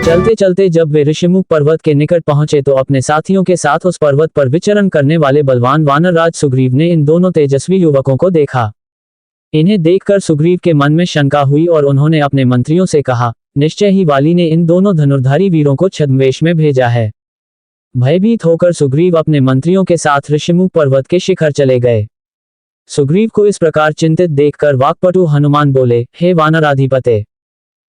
चलते चलते जब वे ऋषिमुख पर्वत के निकट पहुंचे तो अपने साथियों के साथ उस पर्वत पर विचरण करने वाले बलवान वानरराज सुग्रीव ने इन दोनों तेजस्वी युवकों को देखा। इन्हें देखकर सुग्रीव के मन में शंका हुई और उन्होंने अपने मंत्रियों से कहा, निश्चय ही वाली ने इन दोनों धनुर्धारी वीरों को छद्मवेश में भेजा है। भयभीत होकर सुग्रीव अपने मंत्रियों के साथ ऋषिमुख पर्वत के शिखर चले गए। सुग्रीव को इस प्रकार चिंतित देखकर वाक्पटु हनुमान बोले, हे वानराधिपते,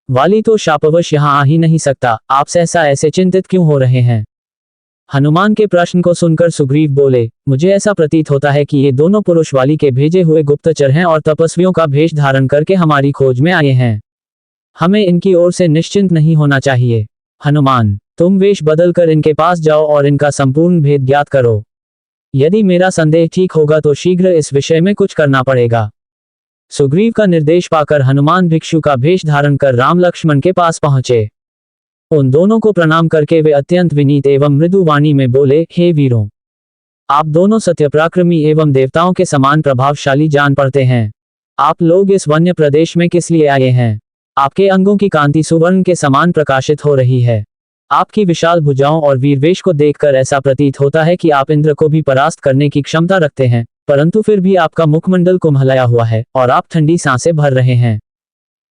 वाली तो शापवश यहाँ आ ही नहीं सकता, आप सहसा ऐसे चिंतित क्यों हो रहे हैं? हनुमान के प्रश्न को सुनकर सुग्रीव बोले, मुझे ऐसा प्रतीत होता है कि ये दोनों पुरुष वाली के भेजे हुए गुप्तचर हैं और तपस्वियों का भेष धारण करके हमारी खोज में आए हैं। हमें इनकी ओर से निश्चिंत नहीं होना चाहिए। हनुमान, तुम वेश बदलकर इनके पास जाओ और इनका संपूर्ण भेद ज्ञात करो। यदि मेरा संदेह ठीक होगा तो शीघ्र इस विषय में कुछ करना पड़ेगा। सुग्रीव का निर्देश पाकर हनुमान भिक्षु का भेष धारण कर राम लक्ष्मण के पास पहुंचे। उन दोनों को प्रणाम करके वे अत्यंत विनीत एवं मृदु वाणी में बोले, हे वीरों, आप दोनों सत्यपराक्रमी एवं देवताओं के समान प्रभावशाली जान पड़ते हैं। आप लोग इस वन्य प्रदेश में किस लिए आए हैं? आपके अंगों की कांति सुवर्ण के समान प्रकाशित हो रही है। आपकी विशाल भुजाओं और वीरवेश को देखकर ऐसा प्रतीत होता है कि आप इंद्र को भी परास्त करने की क्षमता रखते हैं, परंतु फिर भी आपका मुखमंडल कुम्हलाया हुआ है और आप ठंडी सांसें भर रहे हैं।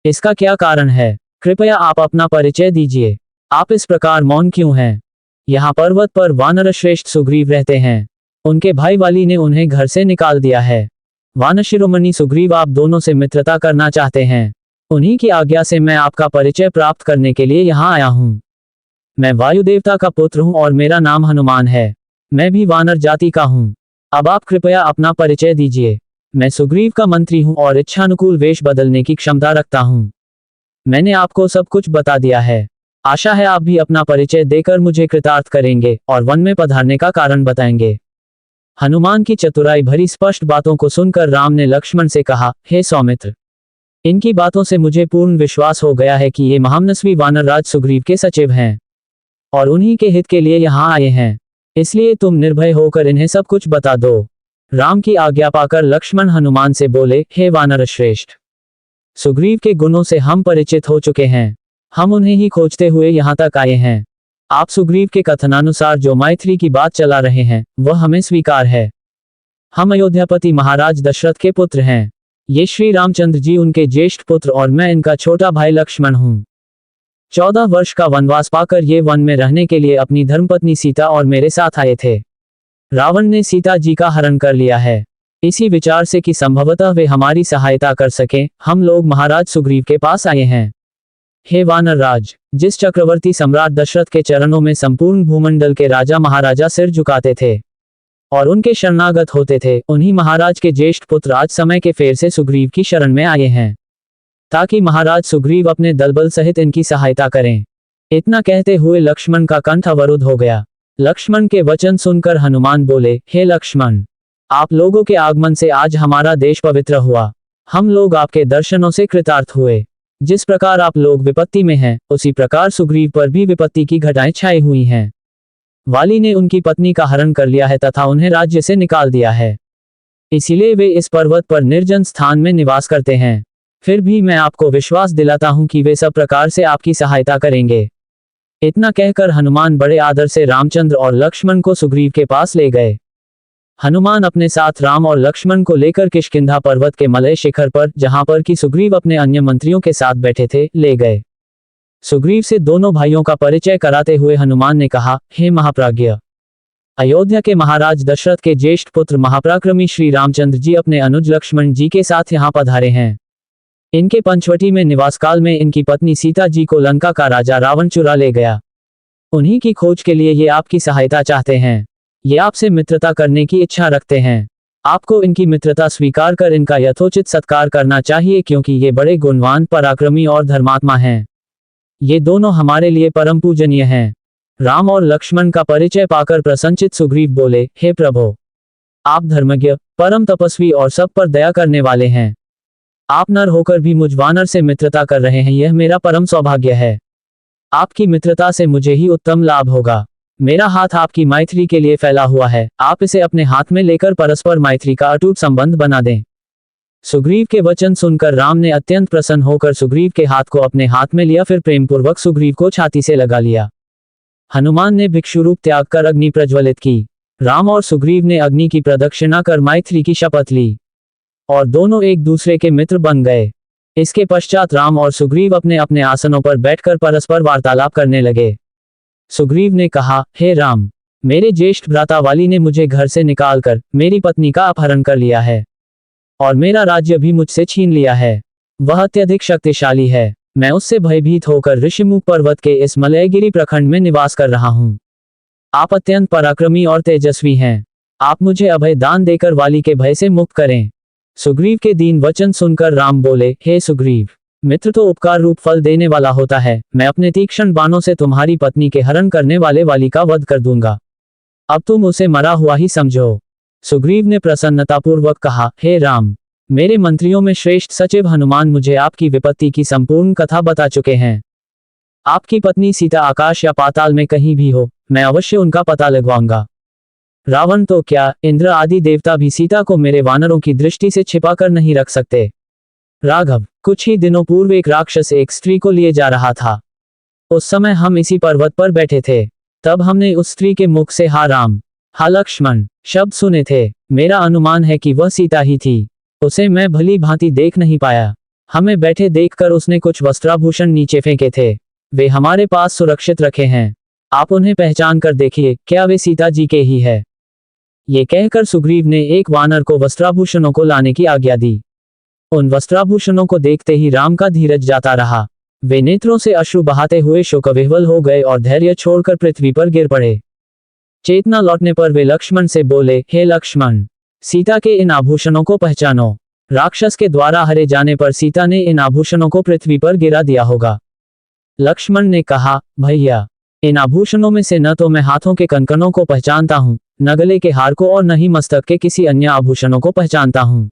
इसका क्या कारण है? कृपया आप अपना परिचय दीजिए। आप इस प्रकार मौन क्यों हैं? यहाँ पर्वत पर वानरश्रेष्ठ सुग्रीव रहते हैं। उनके भाई वाली ने उन्हें घर से निकाल दिया है। वानशिरोमणि सुग्रीव आप दोनों से मित्रता करना चाहते हैं। उन्हीं की आज्ञा से मैं आपका परिचय प्राप्त करने के लिए यहाँ आया हूँ। मैं वायु देवता का पुत्र हूँ और मेरा नाम हनुमान है। मैं भी वानर जाति का हूँ। अब आप कृपया अपना परिचय दीजिए। मैं सुग्रीव का मंत्री हूँ और इच्छानुकूल वेश बदलने की क्षमता रखता हूँ। मैंने आपको सब कुछ बता दिया है। आशा है आप भी अपना परिचय देकर मुझे कृतार्थ करेंगे और वन में पधारने का कारण बताएंगे। हनुमान की चतुराई भरी स्पष्ट बातों को सुनकर राम ने लक्ष्मण से कहा, हे सौमित्र, इनकी बातों से मुझे पूर्ण विश्वास हो गया है कि ये महामनस्वी वानरराज सुग्रीव के सचिव हैं और उन्हीं के हित के लिए यहाँ आए हैं। इसलिए तुम निर्भय होकर इन्हें सब कुछ बता दो। राम की आज्ञा पाकर लक्ष्मण हनुमान से बोले, हे वानरश्रेष्ठ, सुग्रीव के गुणों से हम परिचित हो चुके हैं। हम उन्हें ही खोजते हुए यहाँ तक आए हैं। आप सुग्रीव के कथनानुसार जो मैथिली की बात चला रहे हैं वह हमें स्वीकार है। हम अयोध्यापति महाराज दशरथ के पुत्र हैं। ये श्री रामचंद्र जी उनके ज्येष्ठ पुत्र और मैं इनका छोटा भाई लक्ष्मण हूँ। 14 वर्ष का वनवास पाकर ये वन में रहने के लिए अपनी धर्मपत्नी सीता और मेरे साथ आए थे। रावण ने सीता जी का हरण कर लिया है। इसी विचार से कि संभवतः वे हमारी सहायता कर सकें, हम लोग महाराज सुग्रीव के पास आए हैं। हे वानरराज, जिस चक्रवर्ती सम्राट दशरथ के चरणों में संपूर्ण भूमंडल के राजा महाराजा सिर झुकाते थे और उनके शरणागत होते थे, उन्हीं महाराज के ज्येष्ठ पुत्र आज समय के फेर से सुग्रीव की शरण में आए हैं ताकि महाराज सुग्रीव अपने दलबल सहित इनकी सहायता करें। इतना कहते हुए लक्ष्मण का कंठ अवरुद्ध हो गया। लक्ष्मण के वचन सुनकर हनुमान बोले, हे लक्ष्मण, आप लोगों के आगमन से आज हमारा देश पवित्र हुआ। हम लोग आपके दर्शनों से कृतार्थ हुए। जिस प्रकार आप लोग विपत्ति में हैं, उसी प्रकार सुग्रीव पर भी विपत्ति की घटाएं छाई हुई हैं। वाली ने उनकी पत्नी का हरण कर लिया है तथा उन्हें राज्य से निकाल दिया है। इसीलिए वे इस पर्वत पर निर्जन स्थान में निवास करते हैं। फिर भी मैं आपको विश्वास दिलाता हूं कि वे सब प्रकार से आपकी सहायता करेंगे। इतना कहकर हनुमान बड़े आदर से रामचंद्र और लक्ष्मण को सुग्रीव के पास ले गए। हनुमान अपने साथ राम और लक्ष्मण को लेकर किष्किंधा पर्वत के मलय शिखर पर, जहां पर कि सुग्रीव अपने अन्य मंत्रियों के साथ बैठे थे, ले गए। सुग्रीव से दोनों भाइयों का परिचय कराते हुए हनुमान ने कहा, हे महाप्राज्ञ, अयोध्या के महाराज दशरथ के ज्येष्ठ पुत्र महापराक्रमी श्री रामचंद्र जी अपने अनुज लक्ष्मण जी के साथ यहाँ पधारे हैं। इनके पंचवटी में निवास काल में इनकी पत्नी सीता जी को लंका का राजा रावण चुरा ले गया। उन्हीं की खोज के लिए ये आपकी सहायता चाहते हैं। ये आपसे मित्रता करने की इच्छा रखते हैं। आपको इनकी मित्रता स्वीकार कर इनका यथोचित सत्कार करना चाहिए, क्योंकि ये बड़े गुणवान, पराक्रमी और धर्मात्मा हैं। ये दोनों हमारे लिए परम पूजनीय हैं। राम और लक्ष्मण का परिचय पाकर प्रसन्नचित सुग्रीव बोले, हे प्रभो, आप धर्मज्ञ, परम तपस्वी और सब पर दया करने वाले हैं। आप नर होकर भी मुझ वानर से मित्रता कर रहे हैं, यह मेरा परम सौभाग्य है। आपकी मित्रता से मुझे ही उत्तम लाभ होगा। मेरा हाथ आपकी मैत्री के लिए फैला हुआ है। आप इसे अपने हाथ में लेकर परस्पर मैत्री का अटूट संबंध बना दें। सुग्रीव के वचन सुनकर राम ने अत्यंत प्रसन्न होकर सुग्रीव के हाथ को अपने हाथ में लिया, फिर प्रेमपूर्वक सुग्रीव को छाती से लगा लिया। हनुमान ने भिक्षु रूप त्याग कर अग्नि प्रज्वलित की। राम और सुग्रीव ने अग्नि की प्रदक्षिणा कर मैत्री की शपथ ली और दोनों एक दूसरे के मित्र बन गए। इसके पश्चात राम और सुग्रीव अपने अपने आसनों पर बैठकर परस्पर वार्तालाप करने लगे। सुग्रीव ने कहा, हे राम, मेरे ज्येष्ठ भ्राता वाली ने मुझे घर से निकालकर मेरी पत्नी का अपहरण कर लिया है और मेरा राज्य भी मुझसे छीन लिया है। वह अत्यधिक शक्तिशाली है। मैं उससे भयभीत होकर ऋषिमुख पर्वत के इस मलयगिरी प्रखंड में निवास कर रहा हूँ। आप अत्यंत पराक्रमी और तेजस्वी हैं। आप मुझे अभय दान देकर वाली के भय से मुक्त करें। सुग्रीव के दीन वचन सुनकर राम बोले, हे सुग्रीव, मित्र तो उपकार रूप फल देने वाला होता है। मैं अपने तीक्ष्ण बाणों से तुम्हारी पत्नी के हरण करने वाले वाली का वध कर दूंगा। अब तुम उसे मरा हुआ ही समझो। सुग्रीव ने प्रसन्नतापूर्वक कहा, हे राम, मेरे मंत्रियों में श्रेष्ठ सचिव हनुमान मुझे आपकी विपत्ति की संपूर्ण कथा बता चुके हैं। आपकी पत्नी सीता आकाश या पाताल में कहीं भी हो, मैं अवश्य उनका पता लगवाऊंगा। रावण तो क्या, इंद्र आदि देवता भी सीता को मेरे वानरों की दृष्टि से छिपा कर नहीं रख सकते। राघव, कुछ ही दिनों पूर्व एक राक्षस एक स्त्री को लिए जा रहा था। उस समय हम इसी पर्वत पर बैठे थे। तब हमने उस स्त्री के मुख से हा राम, हा लक्ष्मण शब्द सुने थे। मेरा अनुमान है कि वह सीता ही थी। उसे मैं भली भांति देख नहीं पाया। हमें बैठे देखकर उसने कुछ वस्त्राभूषण नीचे फेंके थे। वे हमारे पास सुरक्षित रखे हैं। आप उन्हें पहचान कर देखिए, क्या वे सीता जी के ही है। ये कहकर सुग्रीव ने एक वानर को वस्त्राभूषणों को लाने की आज्ञा दी। उन वस्त्राभूषणों को देखते ही राम का धीरज जाता रहा। वे नेत्रों से अश्रु बहाते हुए शोकविह्वल हो गए और धैर्य छोड़कर पृथ्वी पर गिर पड़े। चेतना लौटने पर वे लक्ष्मण से बोले, हे लक्ष्मण, सीता के इन आभूषणों को पहचानो। राक्षस के द्वारा हरे जाने पर सीता ने इन आभूषणों को पृथ्वी पर गिरा दिया होगा। लक्ष्मण ने कहा, भैया, इन आभूषणों में से न तो मैं हाथों के कंकणों को पहचानता हूँ, न गले के हार को और न ही मस्तक के किसी अन्य आभूषणों को पहचानता हूँ,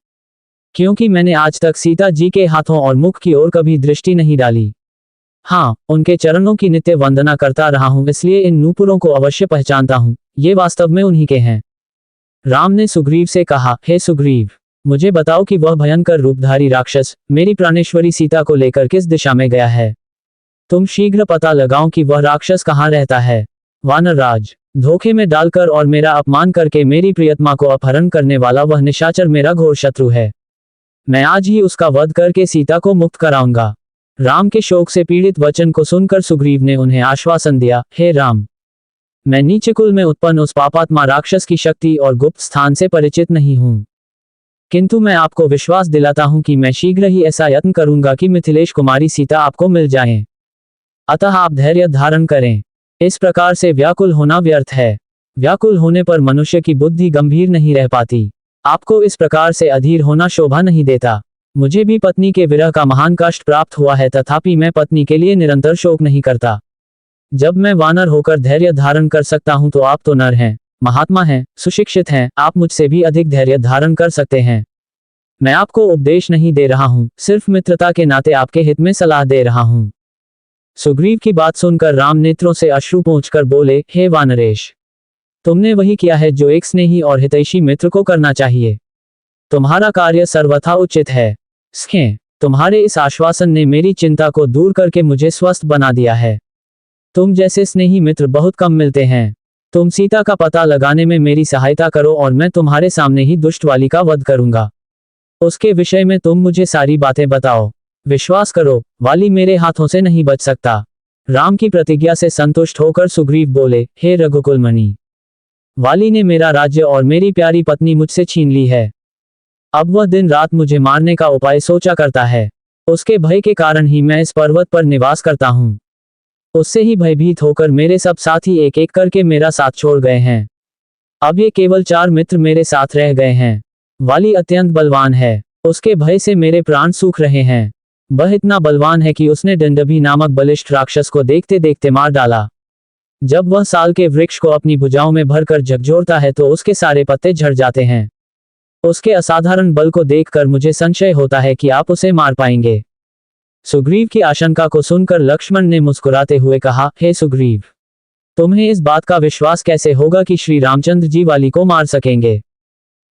क्योंकि मैंने आज तक सीता जी के हाथों और मुख की ओर कभी दृष्टि नहीं डाली। हाँ, उनके चरणों की नित्य वंदना करता रहा हूँ, इसलिए इन नूपुरों को अवश्य पहचानता हूँ। ये वास्तव में उन्हीं के हैं। राम ने सुग्रीव से कहा, हे सुग्रीव, मुझे बताओ कि वह भयंकर रूपधारी राक्षस मेरी प्राणेश्वरी सीता को लेकर किस दिशा में गया है। तुम शीघ्र पता लगाओ कि वह राक्षस कहाँ रहता है। वानरराज, धोखे में डालकर और मेरा अपमान करके मेरी प्रियतमा को अपहरण करने वाला वह निशाचर मेरा घोर शत्रु है। मैं आज ही उसका वध करके सीता को मुक्त कराऊंगा। राम के शोक से पीड़ित वचन को सुनकर सुग्रीव ने उन्हें आश्वासन दिया, हे राम, मैं नीच कुल में उत्पन्न उस पापात्मा राक्षस की शक्ति और गुप्त स्थान से परिचित नहीं हूँ, किंतु मैं आपको विश्वास दिलाता हूँ कि मैं शीघ्र ही ऐसा यत्न करूंगा कि मिथिलेश कुमारी सीता आपको मिल जाए। अतः आप धैर्य धारण करें। इस प्रकार से व्याकुल होना व्यर्थ है। व्याकुल होने पर मनुष्य की बुद्धि गंभीर नहीं रह पाती। आपको इस प्रकार से अधीर होना शोभा नहीं देता। मुझे भी पत्नी के विरह का महान कष्ट प्राप्त हुआ है, तथापि मैं पत्नी के लिए निरंतर शोक नहीं करता। जब मैं वानर होकर धैर्य धारण कर सकता हूं, तो आप तो नर हैं, महात्मा हैं, सुशिक्षित हैं, आप मुझसे भी अधिक धैर्य धारण कर सकते हैं। मैं आपको उपदेश नहीं दे रहा हूं, सिर्फ मित्रता के नाते आपके हित में सलाह दे रहा हूं। सुग्रीव की बात सुनकर राम नेत्रों से अश्रु पोंछकर बोले, हे वानरेश, तुमने वही किया है जो एक स्नेही और हितैषी मित्र को करना चाहिए। तुम्हारा कार्य सर्वथा उचित है। स्खें, तुम्हारे इस आश्वासन ने मेरी चिंता को दूर करके मुझे स्वस्थ बना दिया है। तुम जैसे स्नेही मित्र बहुत कम मिलते हैं। तुम सीता का पता लगाने में मेरी सहायता करो और मैं तुम्हारे सामने ही दुष्ट वाली का वध करूंगा। उसके विषय में तुम मुझे सारी बातें बताओ। विश्वास करो, वाली मेरे हाथों से नहीं बच सकता। राम की प्रतिज्ञा से संतुष्ट होकर सुग्रीव बोले, हे रघुकुलमणि, वाली ने मेरा राज्य और मेरी प्यारी पत्नी मुझसे छीन ली है। अब वह दिन रात मुझे मारने का उपाय सोचा करता है। उसके भय के कारण ही मैं इस पर्वत पर निवास करता हूँ। उससे ही भयभीत होकर मेरे सब साथी एक एक करके मेरा साथ छोड़ गए हैं। अब ये केवल 4 मित्र मेरे साथ रह गए हैं। वाली अत्यंत बलवान है, उसके भय से मेरे प्राण सूख रहे हैं। वह इतना बलवान है कि उसने डंडभी नामक बलिष्ठ राक्षस को देखते देखते मार डाला। जब वह साल के वृक्ष को अपनी भुजाओं में भरकर झकझोरता है तो उसके सारे पत्ते झड़ जाते हैं। उसके असाधारण बल को देखकर मुझे संशय होता है कि आप उसे मार पाएंगे। सुग्रीव की आशंका को सुनकर लक्ष्मण ने मुस्कुराते हुए कहा, हे सुग्रीव, तुम्हें इस बात का विश्वास कैसे होगा कि श्री रामचंद्र जी वाली को मार सकेंगे?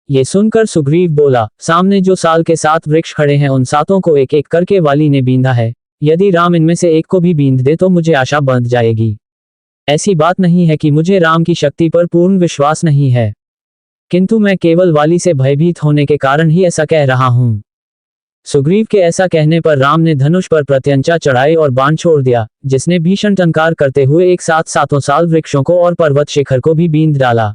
ये सुनकर सुग्रीव बोला, सामने जो साल के 7 वृक्ष खड़े हैं उन सातों को एक एक करके वाली ने बींधा है। यदि राम इनमें से एक को भी बींध दे तो मुझे आशा बंध जाएगी। ऐसी बात नहीं है कि मुझे राम की शक्ति पर पूर्ण विश्वास नहीं है, किंतु मैं केवल वाली से भयभीत होने के कारण ही ऐसा कह रहा हूं। सुग्रीव के ऐसा कहने पर राम ने धनुष पर प्रत्यंचा चढ़ाई और बाण छोड़ दिया, जिसने भीषण टंकार करते हुए एक साथ सातों साल वृक्षों को और पर्वत शिखर को भी बींध डाला।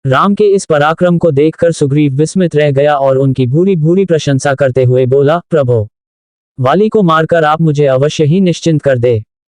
राम के इस पराक्रम को देखकर सुग्रीव विस्मित रह गया और उनकी भूरी भूरी प्रशंसा करते हुए बोला, प्रभो, वाली को मारकर आप मुझे अवश्य ही निश्चिंत कर दे।